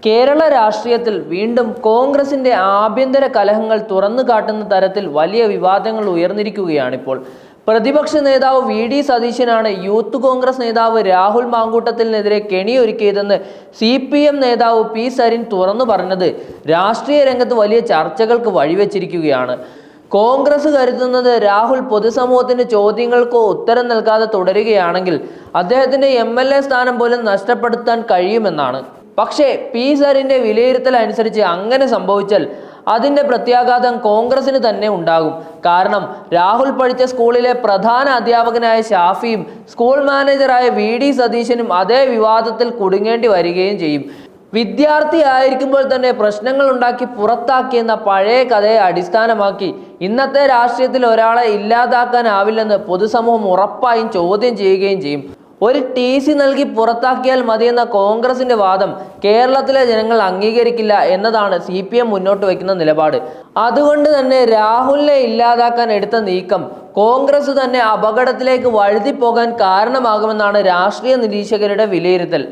കേരള രാഷ്ട്രീയത്തിൽ വീണ്ടും കോൺഗ്രസിന്റെ ആഭ്യന്തര കലഹങ്ങൾ തുറന്നു കാട്ടുന്ന തരത്തിൽ വലിയ വിവാദങ്ങൾ ഉയർന്നിരിക്കുകയാണിപ്പോൾ. പ്രതിപക്ഷ നേതാവ് വി.ഡി. സതീശനാണ് യൂത്ത് കോൺഗ്രസ് നേതാവ് രാഹുൽ മാങ്കൂട്ടത്തിനെതിരെ കെണിയൊരുക്കിയതെന്ന് CPM നേതാവ് പി. സരിൻ തുറന്നു പറഞ്ഞത് രാഷ്ട്രീയ രംഗത്ത് വലിയ ചർച്ചകൾക്ക് വഴിവെച്ചിരിക്കുകയാണ്. കോൺഗ്രസ് കരുതുന്നത് രാഹുൽ പൊതുസമൂഹത്തിന്റെ ചോദ്യങ്ങൾക്ക് ഉത്തരം നൽകാതെ തുടരുകയാണെങ്കിൽ അദ്ദേഹത്തിന്റെ MLA സ്ഥാനം പോലും നഷ്ടപ്പെടുത്താൻ കഴിയുമെന്നാണ്. പക്ഷേ പി. സരിന്റെ വിലയിരുത്തൽ അനുസരിച്ച് അങ്ങനെ സംഭവിച്ചാൽ അതിൻ്റെ പ്രത്യാഘാതം കോൺഗ്രസിന് തന്നെ ഉണ്ടാകും. കാരണം രാഹുൽ പഠിച്ച സ്കൂളിലെ പ്രധാന അധ്യാപകനായ ഷാഫിയും സ്കൂൾ മാനേജറായ വി.ഡി. സതീശനും അതേ വിവാദത്തിൽ കുടുങ്ങേണ്ടി വരികയും ചെയ്യും. വിദ്യാർത്ഥി ആയിരിക്കുമ്പോൾ തന്നെ പ്രശ്നങ്ങൾ ഉണ്ടാക്കി പുറത്താക്കിയെന്ന പഴയ കഥയെ അടിസ്ഥാനമാക്കി ഇന്നത്തെ രാഷ്ട്രീയത്തിൽ ഒരാളെ ഇല്ലാതാക്കാനാവില്ലെന്ന് പൊതുസമൂഹം ഉറപ്പായും ചോദ്യം ചെയ്യുകയും ചെയ്യും. ഒരു TC നൽകി പുറത്താക്കിയാൽ മതിയെന്ന കോൺഗ്രസിന്റെ വാദം കേരളത്തിലെ ജനങ്ങൾ അംഗീകരിക്കില്ല എന്നതാണ് CPM മുന്നോട്ട് വയ്ക്കുന്ന നിലപാട്. അതുകൊണ്ട് തന്നെ രാഹുലിനെ ഇല്ലാതാക്കാൻ എടുത്ത നീക്കം കോൺഗ്രസ് തന്നെ അപകടത്തിലേക്ക് വഴുതിപ്പോകാൻ കാരണമാകുമെന്നാണ് രാഷ്ട്രീയ നിരീക്ഷകരുടെ വിലയിരുത്തൽ.